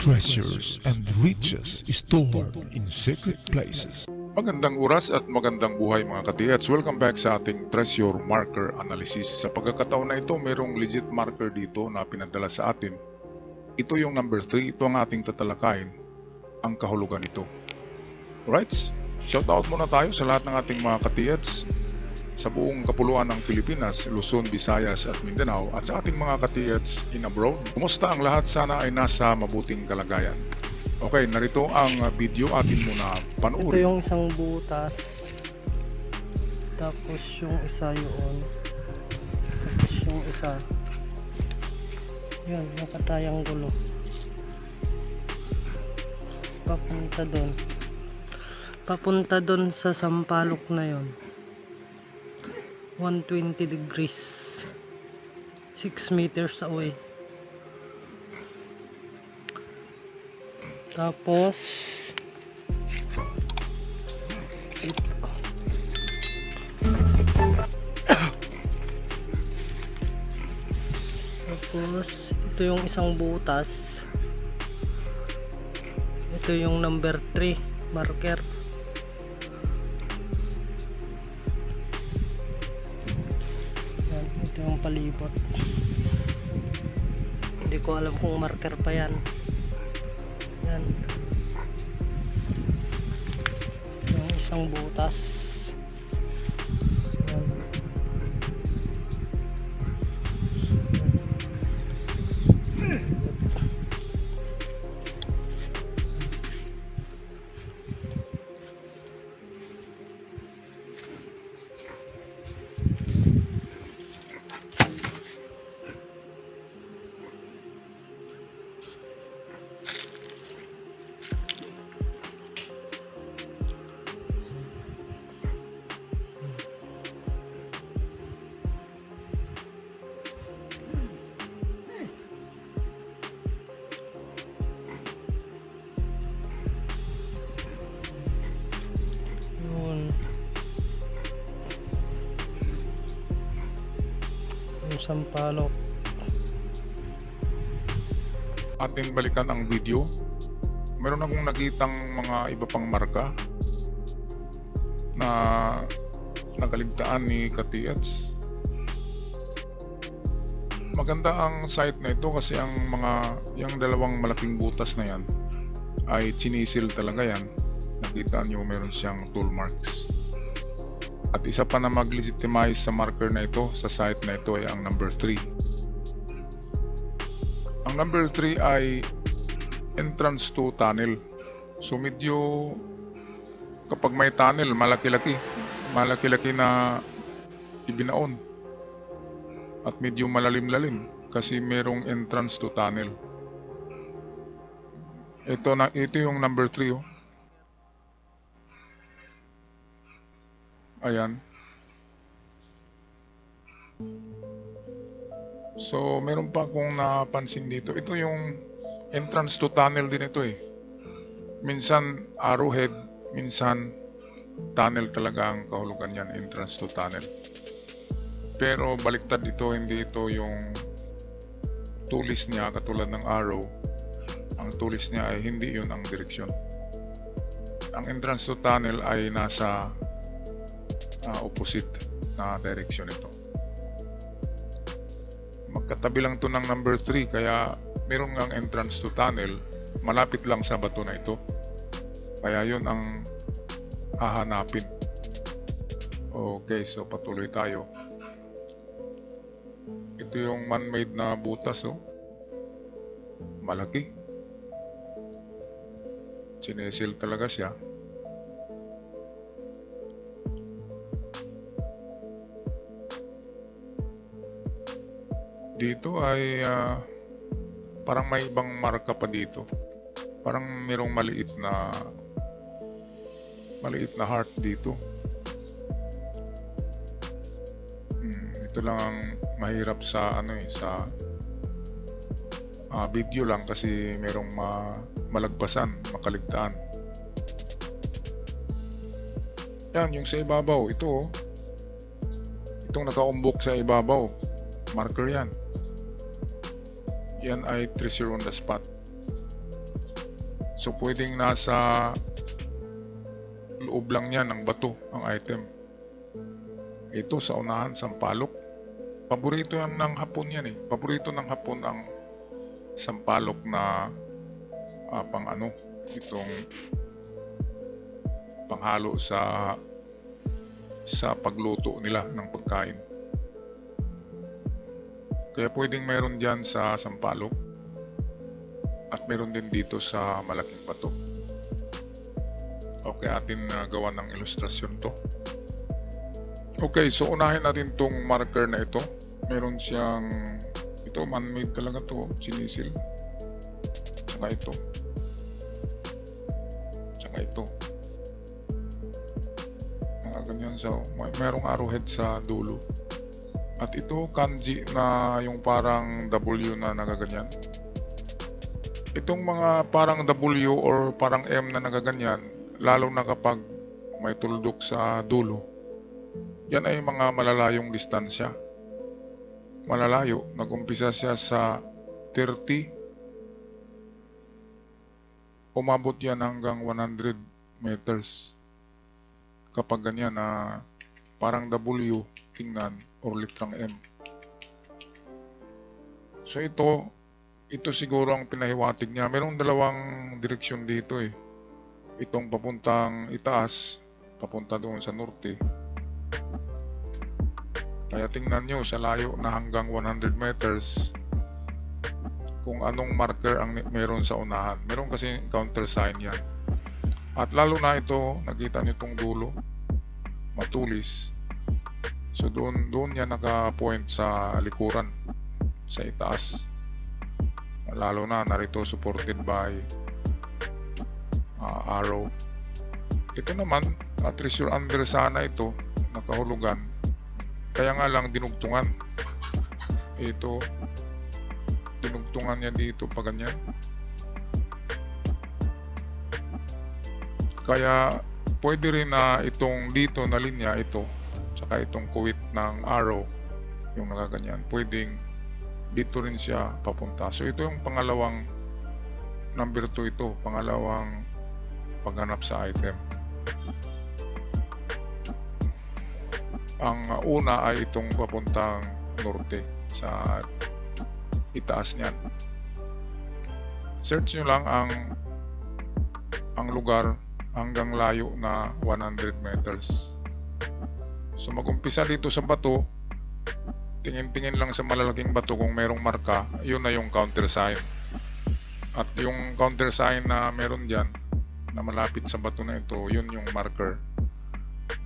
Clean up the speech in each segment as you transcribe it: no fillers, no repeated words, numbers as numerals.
treasures and riches stored in secret places. Magandang oras at magandang buhay mga katiyats. Welcome back sa ating treasure marker analysis. Sa pagkakataon na ito, mayroong legit marker dito na pinadala sa atin. Ito yung number 3. Ito ang ating tatalakayin, ang kahulugan nito. Alright, shoutout muna tayo sa lahat ng ating mga katiyats sa buong kapuluan ng Pilipinas, Luzon, Visayas at Mindanao, at sa ating mga katiyats in abroad. Kumusta ang lahat? Sana ay nasa mabuting kalagayan. Okay, narito ang video atin muna panoorin. Ito yung isang butas, tapos yung isa yun, tapos yung isa yun, nakatriangulo papunta doon sa sampalok na yun. 120 degrees, 6 meters away. Tapos ito yung isang butas, ito yung number 3 marker. Yan, ito yung palibot. Hindi ko alam kung marker pa yan. Yan yung isang butas. Yan. Yung sampalok. Ating balikan ang video. Meron akong nakitang mga iba pang marka na nakaligtaan ni katiyats. Maganda ang site na ito kasi yung dalawang malaking butas na yan ay chinisil talaga yan. Nakita nyo meron siyang tool marks. At isa pa na mag-legitimize sa marker na ito, sa site na ito, ay ang number 3. Ang number 3 ay entrance to tunnel. So medyo kapag may tunnel, malaki-laki na ibinaon. At medyo malalim-lalim kasi merong entrance to tunnel. Ito yung number 3 oh. Ayan. So, meron pa akong napansin dito. Ito yung entrance to tunnel din ito eh. Minsan arrowhead, minsan tunnel talaga ang kahulugan yan, entrance to tunnel. Pero baliktad ito, hindi ito yung tulis niya katulad ng arrow. Ang tulis niya ay hindi yun ang direksyon. Ang entrance to tunnel ay nasa opposite na direction ito. Magkatabi lang ito ng number 3 kaya meron ngang entrance to tunnel malapit lang sa bato na ito. Kaya yun ang hahanapin. Okay, so patuloy tayo. Ito yung man-made na butas oh. Malaki. Chinesil talaga siya. Dito ay parang may ibang marka pa dito. Parang mayroong maliit na heart dito. Ito lang ang mahirap sa sa video lang kasi mayroong malagpasan, makaligtaan. Yan, yung sa ibabaw, ito itong nakaumbok sa ibabaw, marker yan. Yan ay treasure on the spot. So pwedeng nasa loob lang niya ng bato ang item. Ito sa unahan, sampalok. Paborito yan ng Hapon yan eh. Paborito ng Hapon ang sampalok na pang ano, itong panghalo sa pagluto nila ng pagkain. Kaya pwedeng mayroon dyan sa sampalok at mayroon din dito sa malaking bato. Okay, atin gawa ng ilustrasyon to. Okay, so unahin natin tong marker na ito. Meron siyang, ito man-made talaga to, chinisil. Tsaka ito. Tsaka ito. Ganyan, so mayroong arrowhead sa dulo. At ito kanji na yung parang W na nagaganyan. Itong mga parang W or parang M na nagaganyan, lalo na kapag may tuldok sa dulo, yan ay mga malalayong distansya. Malalayo, nag-umpisa siya sa 30, umabot yan hanggang 100 meters. Kapag ganyan na parang W, tingnan, or litrang M. So ito siguro ang pinahiwatig niya. Merong dalawang direksyon dito eh. Itong papuntang itaas, papunta doon sa norte. Kaya tingnan nyo sa layo na hanggang 100 meters kung anong marker ang meron sa unahan. Meron kasi counter sign yan. At lalo na ito, nakita nyo itong dulo, matulis. So doon niya naka-point sa likuran, sa itaas. Lalo na narito supported by arrow. Ito naman, treasure under sana ito, nakahulugan. Kaya nga lang dinugtungan. Ito, dinugtungan niya dito pa ganyan. Kaya pwede rin na itong dito na linya ito, tsaka itong kuwit ng arrow, yung nakaganyan, pwedeng dito rin siya papunta. So ito yung pangalawang number 2 ito, pangalawang paghanap sa item. Ang una ay itong papuntang norte sa itaas niyan. Search nyo lang ang lugar hanggang layo na 100 meters. So mag-umpisa dito sa bato, tingin-tingin lang sa malalaking bato kung merong marka, yun na yung counter sign. At yung counter sign na meron dyan na malapit sa bato na ito, yun yung marker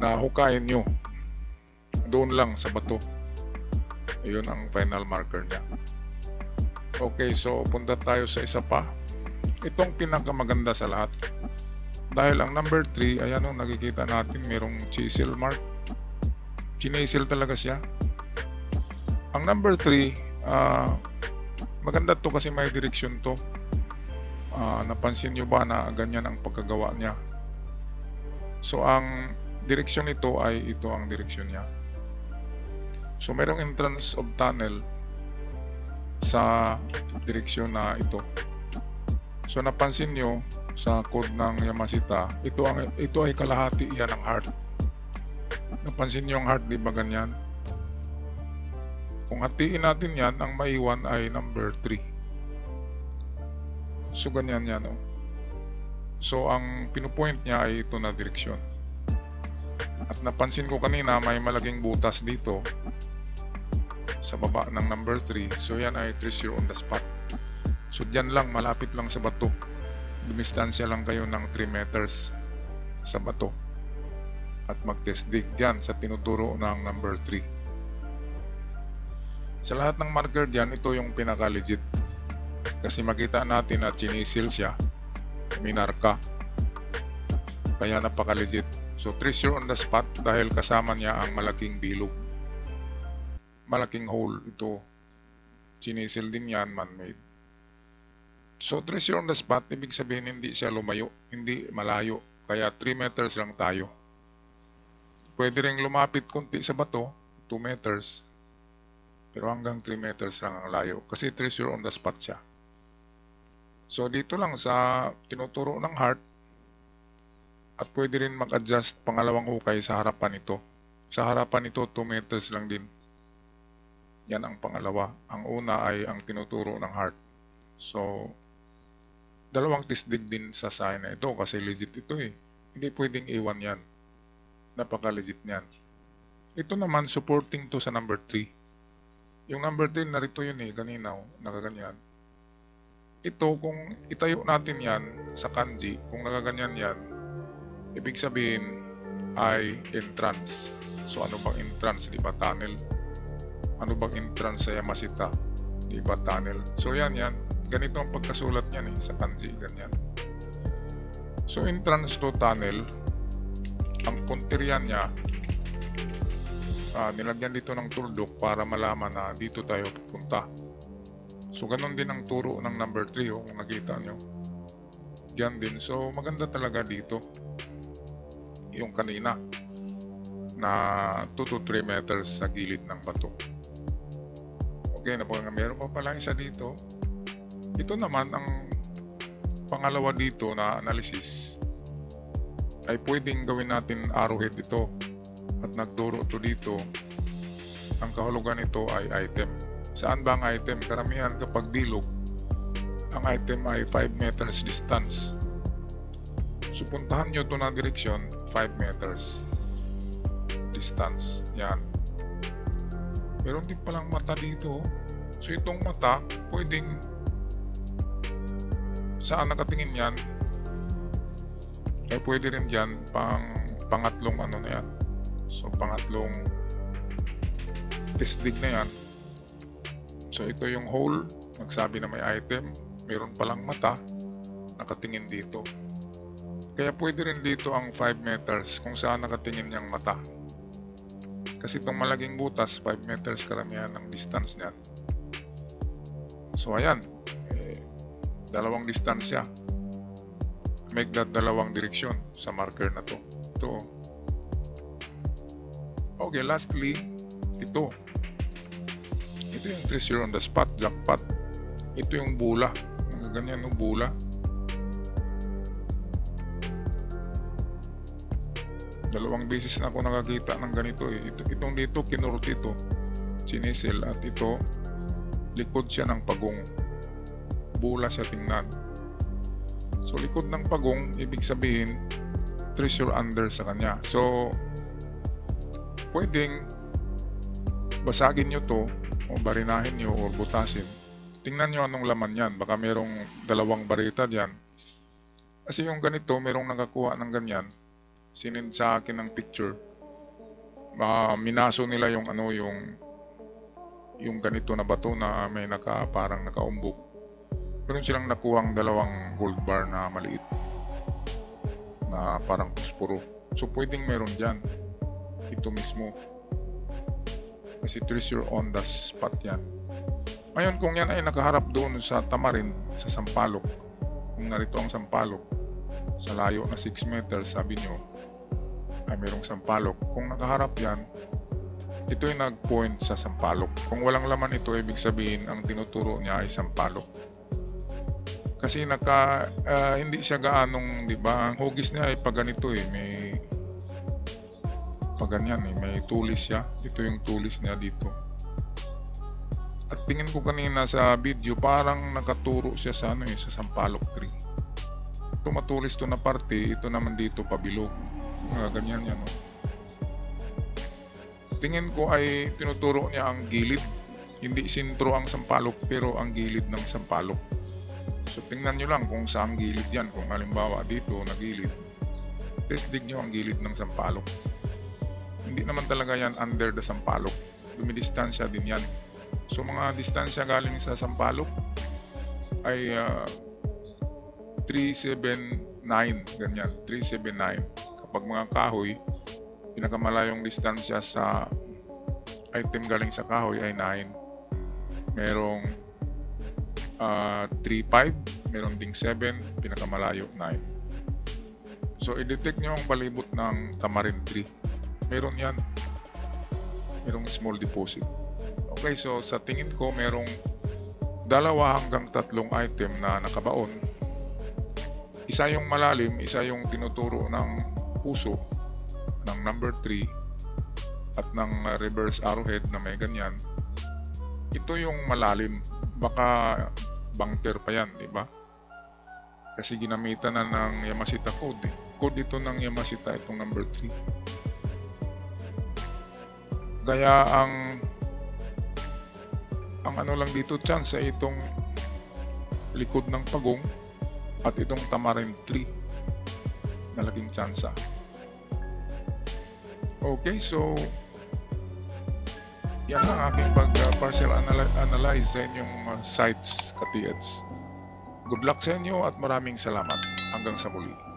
na hukayin nyo doon lang sa bato. Yun ang final marker niya. Okay, so punta tayo sa isa pa. Itong pinakamaganda sa lahat, dahil ang number 3, ayan o, nakikita natin merong chisel mark. Chinesil talaga siya. Ang number 3, maganda to kasi may direksyon to. Napansin nyo ba na ganyan ang pagkagawa niya? So ang direksyon nito ay ito ang direksyon niya. So merong entrance of tunnel sa direksyon na ito. So napansin nyo sa code ng Yamashita, ito ay kalahati yan ng heart. Napansin nyo yung heart, di ba ganyan? Kung hatiin natin yan, ang maiwan ay number 3. So ganyan yan. Oh. So ang pinupoint niya ay ito na direksyon. At napansin ko kanina may malaking butas dito sa baba ng number 3. So yan ay treasure on the spot. So dyan lang, malapit lang sa bato. Dumistansya lang kayo ng 3 meters sa bato at mag-test dig dyan sa tinuturo ng number 3. Sa lahat ng marker dyan, ito yung pinaka-legit kasi makita natin na chinisil siya, minarka, kaya napaka-legit. So treasure on the spot dahil kasama niya ang malaking bilog, malaking hole. Ito chinisil din yan, man-made. So treasure on the spot, ibig sabihin hindi siya lumayo, hindi malayo, kaya 3 meters lang tayo. Pwede ring lumapit konti sa bato, 2 meters, pero hanggang 3 meters lang ang layo kasi treasure on the spot siya. So dito lang sa tinuturo ng heart, at pwede rin mag-adjust pangalawang hukay sa harapan ito. Sa harapan ito, 2 meters lang din. Yan ang pangalawa. Ang una ay ang tinuturo ng heart. So, dalawang tisdig din sa sign na ito kasi legit ito eh. Hindi pwedeng iwan yan. Napaka-legit niyan. Ito naman, supporting to sa number 3. Yung number 3, narito yun eh, kanina, nakaganyan. Ito, kung itayo natin yan sa kanji, kung nakaganyan yan, ibig sabihin ay entrance. So ano bang entrance? Di ba tunnel? Ano bang entrance sa Yamashita? Di ba tunnel? So yan. Ganito ang pagkasulat niyan eh, sa kanji. Ganyan. So entrance to tunnel, ang punterian niya, nilagyan dito ng tuldok para malaman na dito tayo pupunta. So ganun din ang turo ng number 3 kung nakita nyo. Yan din. So maganda talaga dito yung kanina na 2 to 3 meters sa gilid ng bato. Okay, meron pa pala isa dito. Ito naman ang pangalawa dito na analysis ay pwedeng gawin natin arrowhead ito at nagturo to dito. Ang kahulugan nito ay item. Saan ba ang item? Karamihan kapag bilog, ang item ay 5 meters distance. So puntahan nyo ito na direksyon 5 meters distance. Yan. Meron din palang mata dito. So itong mata, pwedeng saan nakatingin yan ay pwede rin dyan pangatlong ano na yan. So pangatlong tisdig na yan. So ito yung hole, nagsabi na may item, meron palang mata nakatingin dito. Kaya pwede rin dito ang 5 meters kung saan nakatingin niyang mata. Kasi itong malaging butas, 5 meters karamihan ang distance niyan. So ayan, dalawang distansya. Make that dalawang direksyon sa marker na to. Ito. Okay, lastly, ito. Ito yung treasure on the spot, jackpot. Ito yung bula. Ganyan yung bula. Dalawang beses na ako nakakita ng ganito eh. Itong dito, kinurti ito. Sinisel at ito, likod siya ng pagong. Bula siya tingnan. So, likod ng pagong, ibig sabihin, treasure under sa kanya. So, pwedeng basagin nyo to o barinahin nyo o butasin. Tingnan nyo anong laman yan. Baka merong dalawang barita dyan. Kasi yung ganito, merong nakakuha ng ganyan. Sinend sa akin ng picture. Minaso nila yung ano, yung ganito na bato na may parang nakaumbok. Meron silang nakuhang dalawang gold bar na maliit na parang puspuro. So pwedeng meron dyan. Ito mismo. Kasi treasure on the spot yan. Ngayon kung yan ay nakaharap doon sa tamarin, sa sampalok, kung narito ang sampalok, sa layo na 6 meters, sabi nyo, ay merong sampalok. Kung nakaharap yan, ito ay nag-point sa sampalok. Kung walang laman ito, ibig sabihin ang tinuturo niya ay sampalok. Kasi hindi siya gaanong, di ba? Ang hugis niya ay pag ganito eh, may pag ganyan eh, may tulis siya. Ito yung tulis niya dito. At tingin ko kanina sa video, parang nakaturo siya sa ano eh, sa sampalok tree. Ito matulis to na parte, ito naman dito pabilog. Ganyan yan. Oh. Tingin ko ay tinuturo niya ang gilid. Hindi sintro ang sampalok, pero ang gilid ng sampalok. So tingnan nyo lang kung saan gilid yan. Kung halimbawa dito na gilid, testig nyo ang gilid ng sampalok. Hindi naman talaga yan under the sampalok. Dumidistansya din yan. So mga distansya galing sa sampalok ay 379, ganyan, 379. Kapag mga kahoy, pinakamalayong distansya sa item galing sa kahoy ay 9. Merong 3.5, meron ding 7, pinakamalayo 9. So i-detect nyo ang palibot ng tamarin tree. Meron yan. Merong small deposit. Okay, so sa tingin ko merong 2 hanggang 3 item na nakabaon. Isa yung malalim, isa yung tinuturo ng puso ng number 3 at ng reverse arrowhead na may ganyan. Ito yung malalim, baka bunker pa yan, di ba? Kasi ginamitan na ng Yamashita code eh. Code ito ng Yamashita, itong number 3. Kaya ang ano lang dito chance ay itong likod ng pagong at itong tamarin tree. Malaking chance. Okay, so yan ang aking partial analyze sa inyong sites, ka-TH. Good luck sa inyo at maraming salamat. Hanggang sa muli.